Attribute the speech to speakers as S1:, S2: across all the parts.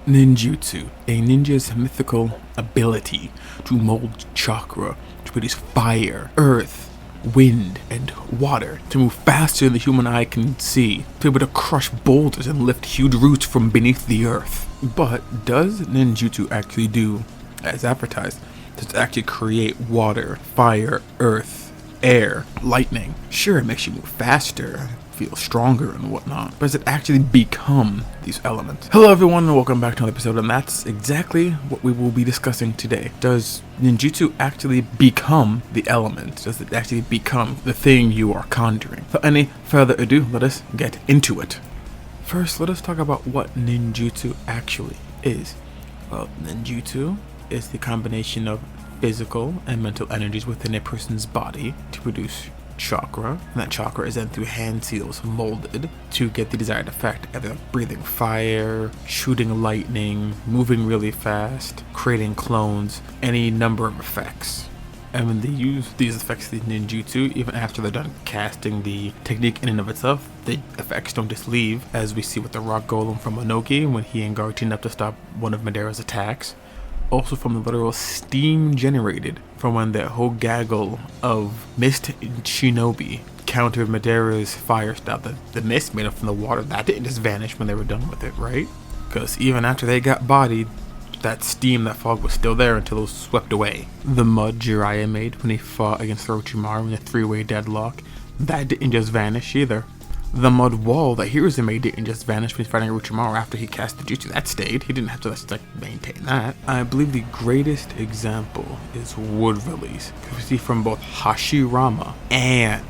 S1: Ninjutsu, a ninja's mythical ability to mold chakra to produce fire, earth, wind, and water, to move faster than the human eye can see, to be able to crush boulders and lift huge roots from beneath the earth. But does ninjutsu actually do as advertised? Does it actually create water, fire, earth, air, lightning? Sure, it makes you move faster, feel stronger and whatnot, but does it actually become these elements? Hello everyone and welcome back to another episode, and that's exactly what we will be discussing today. Does ninjutsu actually become the element? Does it actually become the thing you are conjuring? Without any further ado, let us get into it. First, let us talk about what ninjutsu actually is. Well, ninjutsu is the combination of physical and mental energies within a person's body to produce chakra, and that chakra is then through hand seals molded to get the desired effect, either breathing fire, shooting lightning, moving really fast, creating clones, any number of effects. And when they use these effects in ninjutsu, even after they're done casting the technique in and of itself, the effects don't just leave, as we see with the rock golem from Onoki when he and Gar teamed up to stop one of Madara's attacks. Also from the literal steam generated from when that whole gaggle of mist shinobi countered Madara's fire style. The mist made up from the water, that didn't just vanish when they were done with it, right? Because even after they got bodied, that steam, that fog was still there until it was swept away. The mud Jiraiya made when he fought against Orochimaru in the three-way deadlock, that didn't just vanish either. The mud wall that Hiruzen made didn't just vanish when he's fighting Orochimaru after he cast the jutsu. That stayed. He didn't have to maintain that. I believe the greatest example is wood release. Because we see from both Hashirama and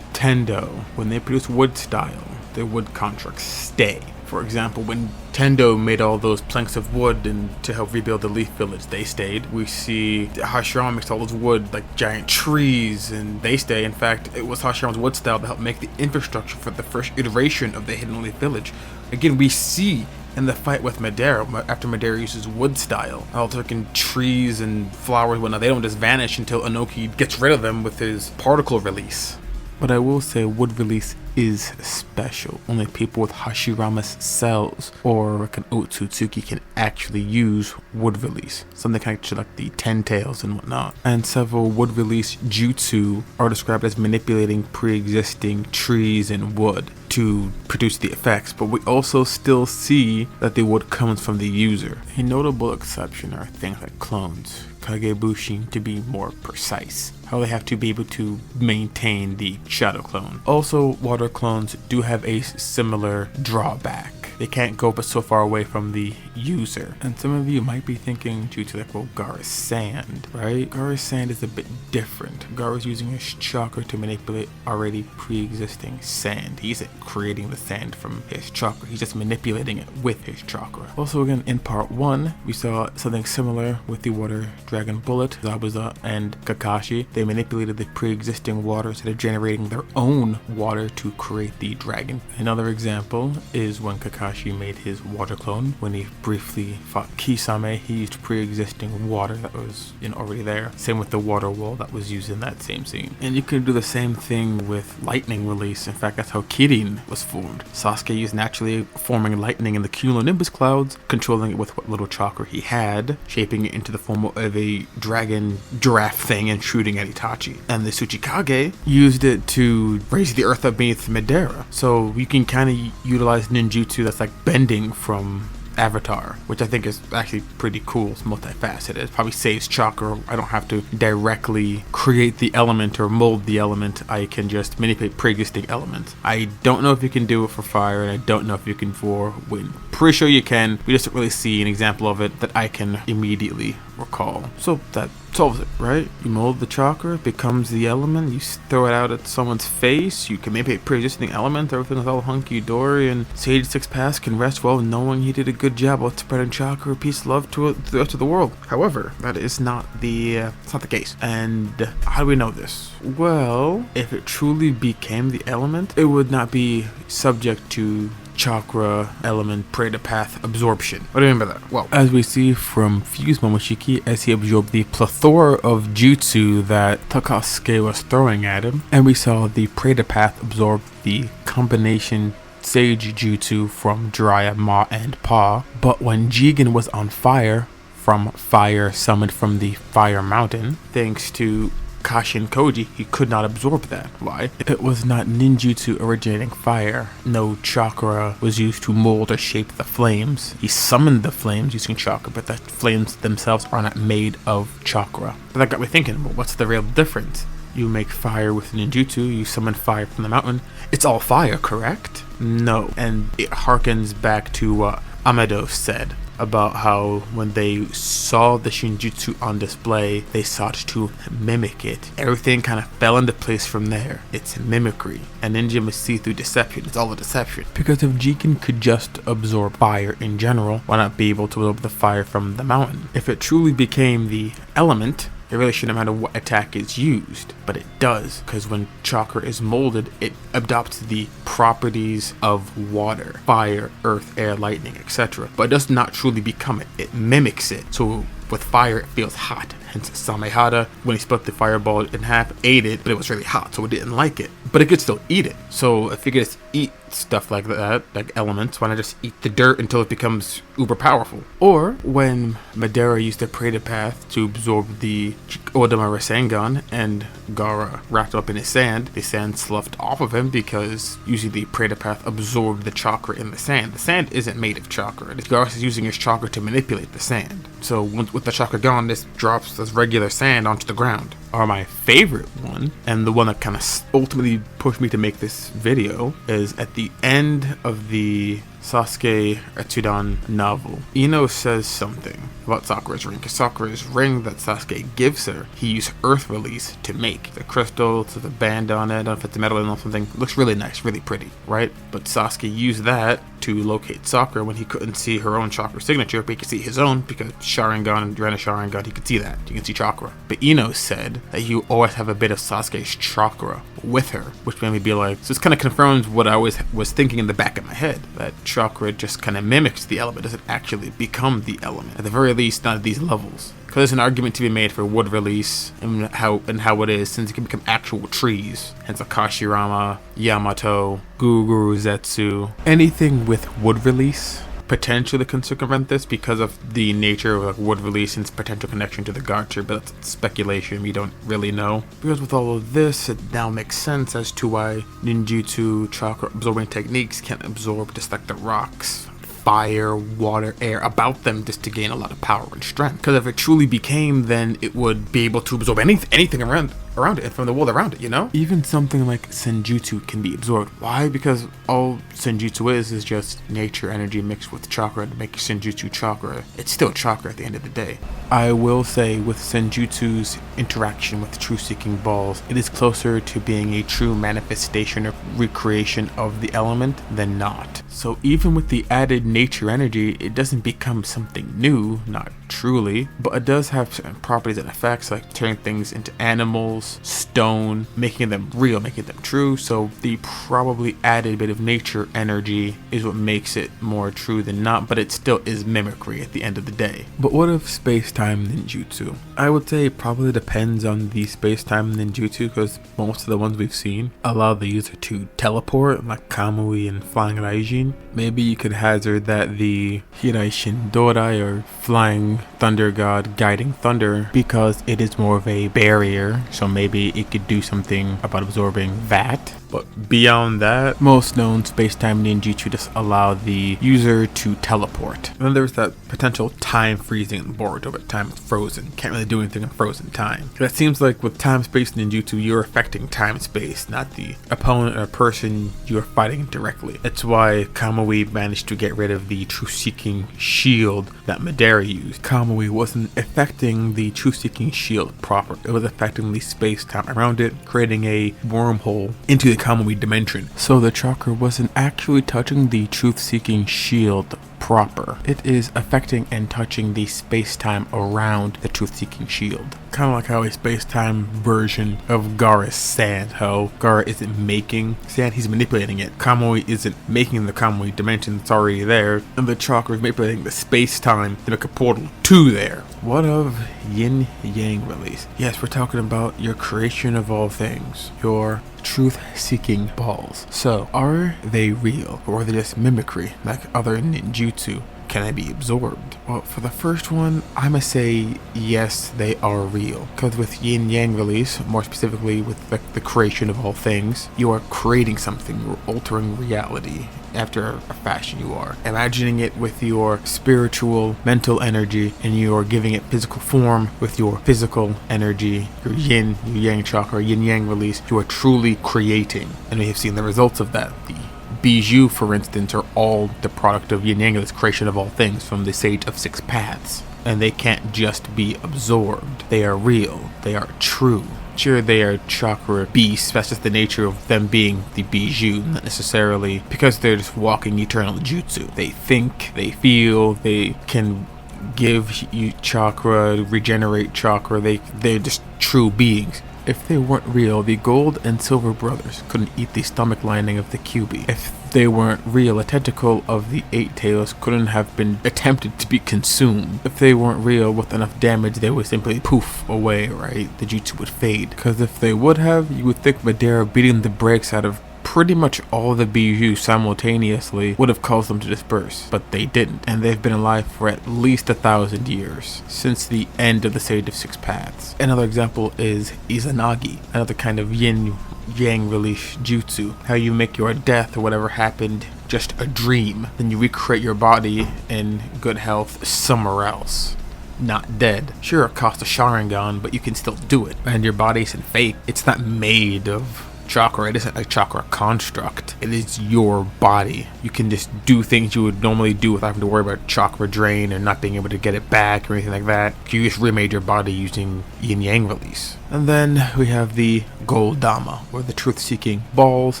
S1: Tendo, when they produce wood style, their wood contracts stay. For example, when Tendo made all those planks of wood and to help rebuild the Leaf Village, they stayed. We see Hashirama makes all those wood, like giant trees, and they stay. In fact, it was Hashirama's wood style that helped make the infrastructure for the first iteration of the Hidden Leaf Village. Again, we see in the fight with Madara, after Madara uses wood style, all the freaking trees and flowers and whatnot, they don't just vanish until Onoki gets rid of them with his particle release. But I will say wood release is special. Only people with Hashirama's cells or like an Otsutsuki can actually use wood release. Something connected to like the Ten Tails and whatnot. And several wood release jutsu are described as manipulating pre-existing trees and wood to produce the effects, but we also still see that the wood comes from the user. A notable exception are things like clones, Kagebushin to be more precise, how they have to be able to maintain the shadow clone. Also, water clones do have a similar drawback. They can't go but so far away from the user. And some of you might be thinking due to like, well, Gaara's sand, right? Gaara's sand is a bit different. Gaara's using his chakra to manipulate already pre-existing sand. He isn't creating the sand from his chakra. He's just manipulating it with his chakra. Also, again, in part 1, we saw something similar with the water dragon bullet, Zabuza and Kakashi. They manipulated the pre-existing water instead of generating their own water to create the dragon. Another example is when Kakashi made his water clone. When he briefly fought Kisame, he used pre-existing water that was already there. Same with the water wall that was used in that same scene. And you can do the same thing with lightning release. In fact, that's how Kirin was formed. Sasuke used naturally forming lightning in the cumulonimbus clouds, controlling it with what little chakra he had, shaping it into the form of a dragon giraffe thing and shooting at Itachi. And the Tsuchikage used it to raise the earth up beneath Madara. So you can kind of utilize ninjutsu that's like bending from Avatar, which I think is actually pretty cool. It's multifaceted. It probably saves chakra. I don't have to directly create the element or mold the element. I can just manipulate pre-existing elements. I don't know if you can do it for fire, and I don't know if you can for wind. Pretty sure you can. We just don't really see an example of it that I can immediately recall. So that solves it, right? You mold the chakra, it becomes the element, you throw it out at someone's face, you can maybe a pre-existing element, everything is all hunky-dory, and Sage Six Paths can rest well knowing he did a good job of spreading chakra, peace, love to the rest of the world. However, that is not the case. And how do we know this? Well, if it truly became the element, it would not be subject to chakra element Preta Path absorption. What do you mean by that? Well, as we see from Fuse Momoshiki as he absorbed the plethora of jutsu that Takasuke was throwing at him, and we saw the Preta Path absorb the combination Sage Jutsu from Jiraiya, Ma, and Pa. But when Jigen was on fire, from fire summoned from the Fire Mountain, thanks to Kashi and Koji, he could not absorb that. Why? It was not ninjutsu originating fire. No chakra was used to mold or shape the flames. He summoned the flames using chakra, but the flames themselves are not made of chakra. But that got me thinking, well, what's the real difference? You make fire with ninjutsu, you summon fire from the mountain. It's all fire, correct? No. And it harkens back to what Amado said about how when they saw the Shinjutsu on display, they sought to mimic it. Everything kind of fell into place from there. It's mimicry. And ninja must see through deception. It's all a deception. Because if Jigen could just absorb fire in general, why not be able to absorb the fire from the mountain? If it truly became the element, it really shouldn't matter what attack is used, but it does, because when chakra is molded, it adopts the properties of water, fire, earth, air, lightning, etc. But it does not truly become it. It mimics it. So with fire, it feels hot. Hence Samehada, when he split the fireball in half, ate it, but it was really hot, so it didn't like it. But it could still eat it. So if you could just eat stuff like that, like elements, why not just eat the dirt until it becomes uber powerful? Or when Madara used the Preta Path to absorb the Odama Rasengan and Gaara wrapped up in his sand, the sand sloughed off of him because using the Preta Path absorbed the chakra in the sand. The sand isn't made of chakra. Gaara is using his chakra to manipulate the sand. So with the chakra gone, this drops as regular sand onto the ground. Or my favorite one, and the one that kind of ultimately pushed me to make this video, is at the end of the Sasuke Etsudan novel. Ino says something about Sakura's ring, because Sakura's ring that Sasuke gives her, he used Earth Release to make. The crystal to the band on it, I don't know if it's a metal or something, it looks really nice, really pretty, right? But Sasuke used that to locate Sakura when he couldn't see her own chakra signature, but he could see his own, because Sharingan and Rena Sharingan, he could see that. You can see chakra. But Ino said that you always have a bit of Sasuke's chakra with her, which made me be like, so this kind of confirms what I always was thinking in the back of my head, that chakra just kind of mimics the element, doesn't actually become the element. At the very least, not at these levels. Because there's an argument to be made for wood release and how it is, since it can become actual trees. Hence Akashirama, Yamato, Guru Zetsu. Anything with wood release potentially can circumvent this because of the nature of like wood release and its potential connection to the Garcher, but that's speculation, we don't really know. Because with all of this, it now makes sense as to why ninjutsu chakra absorbing techniques can absorb just like the rocks, fire, water, air about them, just to gain a lot of power and strength. Because if it truly became, then it would be able to absorb anything around it and from the world around it, you know? Even something like Senjutsu can be absorbed. Why? Because all Senjutsu is just nature energy mixed with chakra to make Senjutsu chakra. It's still chakra at the end of the day. I will say with Senjutsu's interaction with truth-seeking balls, it is closer to being a true manifestation or recreation of the element than not. So even with the added nature energy, it doesn't become something new, not truly, but it does have certain properties and effects like turning things into animals, stone, making them real, making them true. So the probably added bit of nature energy is what makes it more true than not, but it still is mimicry at the end of the day. But what of space-time ninjutsu? I would say it probably depends on the space-time ninjutsu, because most of the ones we've seen allow the user to teleport, like Kamui and Flying Raijin. Maybe you could hazard that the Hirai Shindorai, or Flying Thunder God guiding thunder, because it is more of a barrier, so maybe it could do something about absorbing that. But beyond that, most known space-time ninjutsu just allow the user to teleport. And then there's that potential time freezing in Boruto, but time is frozen. Can't really do anything in frozen time. That seems like with time-space ninjutsu, you're affecting time-space, not the opponent or person you're fighting directly. That's why Kamui managed to get rid of the truth-seeking shield that Madara used. Kamui wasn't affecting the truth-seeking shield proper. It was affecting the space-time around it, creating a wormhole into the Kamui dimension. So the chakra wasn't actually touching the truth-seeking shield proper. It is affecting and touching the space-time around the truth-seeking shield. Kind of like how a space-time version of Gaara's sand, how Gaara isn't making sand, he's manipulating it. Kamui isn't making the Kamui dimension, it's already there, and the chakra is manipulating the space-time to make a portal to there. What of yin-yang release? Yes, we're talking about your creation of all things, your truth-seeking balls. So, are they real, or are they just mimicry, like other ninjutsu? Can they be absorbed? Well, for the first one, I must say yes, they are real. Because with yin yang release, more specifically with the creation of all things, you are creating something, you're altering reality after a fashion you are. Imagining it with your spiritual, mental energy, and you are giving it physical form with your physical energy, your yin, your yang chakra, yin yang release. You are truly creating. And we have seen the results of that. The bijou, for instance, are all the product of yin yang, this creation of all things from the Sage of Six Paths. And they can't just be absorbed. They are real. They are true. Sure, they are chakra beasts. That's just the nature of them being the bijou, not necessarily because they're just walking eternal jutsu. They think, they feel, they can give you chakra, regenerate chakra. They're just true beings. If they weren't real, the Gold and Silver brothers couldn't eat the stomach lining of the Kyuubi. If they weren't real, a tentacle of the Eight Tails couldn't have been attempted to be consumed. If they weren't real, with enough damage, they would simply poof away, right? The jutsu would fade. Because if they would have, you would think Madara beating the brakes out of pretty much all the bijou simultaneously would have caused them to disperse, but they didn't, and they've been alive for at least 1,000 years, since the end of the Sage of Six Paths. Another example is Izanagi, another kind of yin-yang release jutsu, how you make your death or whatever happened just a dream, then you recreate your body in good health somewhere else. Not dead. Sure, it costs a Sharingan, but you can still do it, and your body isn't fake. It's not made of chakra. It isn't a chakra construct. It is your body. You can just do things you would normally do without having to worry about chakra drain and not being able to get it back or anything like that. You just remade your body using yin yang release. And then we have the Gold Dama, or the truth-seeking balls,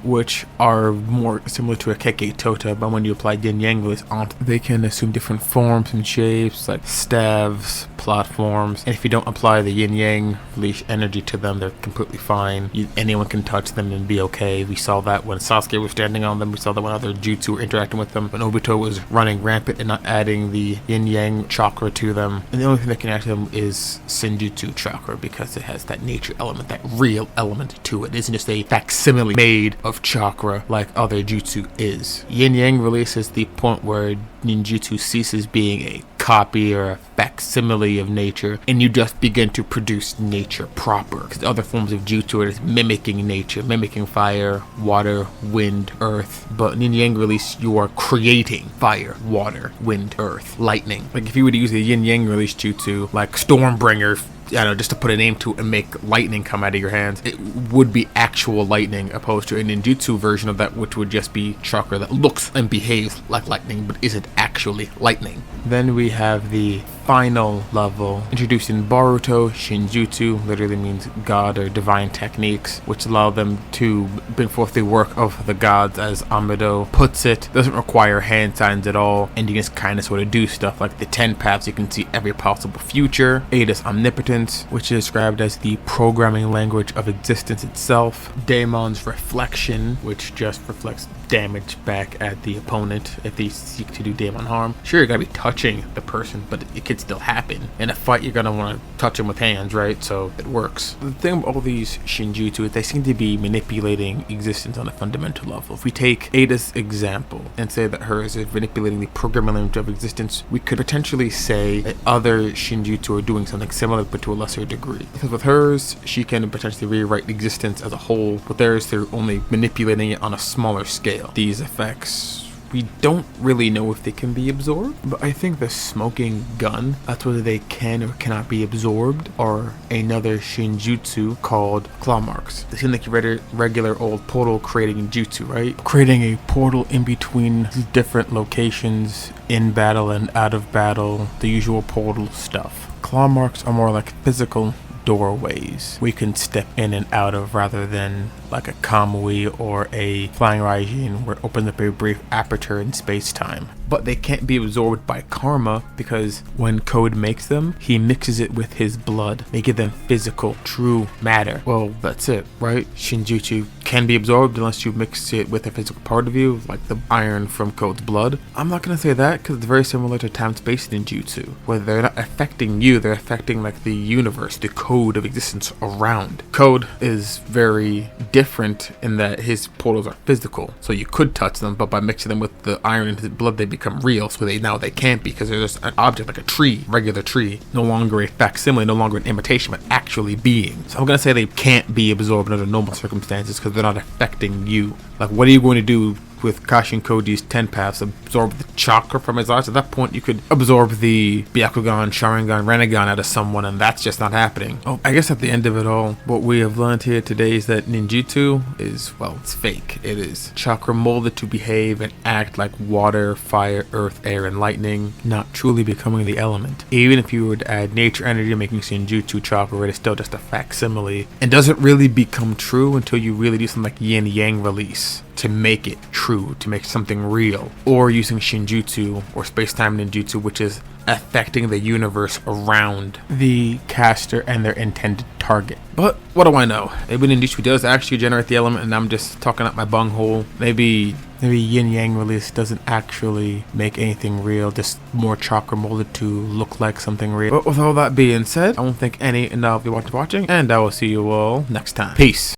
S1: which are more similar to a Keke Tota, but when you apply yin yang release onto them, they can assume different forms and shapes, like staves, platforms, and if you don't apply the yin yang release energy to them, they're completely fine. Anyone can touch them and be okay. We saw that when Sasuke was standing on them. We saw that when other jutsu were interacting with them. When Obito was running rampant and not adding the yin-yang chakra to them. And the only thing that can add to them is Senjutsu chakra, because it has that nature element, that real element to it. It isn't just a facsimile made of chakra like other jutsu is. Yin-yang releases the point where ninjutsu ceases being a copy or a facsimile of nature, and you just begin to produce nature proper. Because other forms of jutsu are just mimicking nature, mimicking fire, water, wind, earth. But in yin-yang release, you are creating fire, water, wind, earth, lightning. Like if you were to use a yin-yang release jutsu, like Stormbringer, I don't know, just to put a name to it and make lightning come out of your hands, it would be actual lightning, opposed to a ninjutsu version of that, which would just be chakra that looks and behaves like lightning but isn't actually lightning. Then we have the final level, introducing Baruto Shinjutsu, literally means god or divine techniques, which allow them to bring forth the work of the gods, as Amado puts it. Doesn't require hand signs at all, and you can just kind of sort of do stuff like the 10 paths. You can see every possible future. Ada's Omnipotence, which is described as the programming language of existence itself. Daemon's Reflection, which just reflects damage back at the opponent if they seek to do Daemon harm. Sure, you gotta be touching the person, but it could still happen. In a fight, you're gonna want to touch them with hands, right? So it works. The thing about all these Shinjutsu is they seem to be manipulating existence on a fundamental level. If we take Ada's example and say that hers is manipulating the programming language of existence, we could potentially say that other Shinjutsu are doing something similar but to a lesser degree. Because with hers, she can potentially rewrite existence as a whole. With theirs, they're only manipulating it on a smaller scale. These effects, we don't really know if they can be absorbed, but I think the smoking gun, that's whether they can or cannot be absorbed, or another Shinjutsu called claw marks. They seem like your regular old portal creating jutsu, right? Creating a portal in between different locations, in battle and out of battle, the usual portal stuff. Claw marks are more like physical doorways we can step in and out of, rather than like a Kamui or a Flying Raijin where it opens up a brief aperture in space-time. but they can't be absorbed by karma because when Code makes them, he mixes it with his blood, making them physical, true matter. Well, that's it, right? Shinjutsu can be absorbed unless you mix it with a physical part of you, like the iron from Code's blood. I'm not gonna say that because it's very similar to time-space ninjutsu, where they're not affecting you, they're affecting like the universe, the code of existence around. Code is very different in that his portals are physical, so you could touch them, but by mixing them with the iron in his blood, they become real. So they can't be, because they're just an object, like a tree, regular tree, no longer a facsimile, no longer an imitation, but actually being. So I'm gonna say they can't be absorbed under normal circumstances because they're not affecting you. Like, what are you going to do with Kashin Koji's 10 paths? Absorb the chakra from his eyes? At that point, you could absorb the Byakugan, Sharingan, Renegan out of someone, and that's just not happening. Oh, I guess at the end of it all, what we have learned here today is that ninjutsu is, well, it's fake. It is chakra molded to behave and act like water, fire, earth, air, and lightning, not truly becoming the element. Even if you were to add nature energy making Shinjutsu chakra, it is still just a facsimile and doesn't really become true until you really do something like yin yang release to make it true, to make something real, or using Shinjutsu or space-time ninjutsu, which is affecting the universe around the caster and their intended target. But what do I know? Maybe ninjutsu does actually generate the element and I'm just talking up my bunghole. Maybe yin yang release doesn't actually make anything real, just more chakra molded to look like something real. But with all that being said, I won't thank any and all of you for watching, and I will see you all next time. Peace.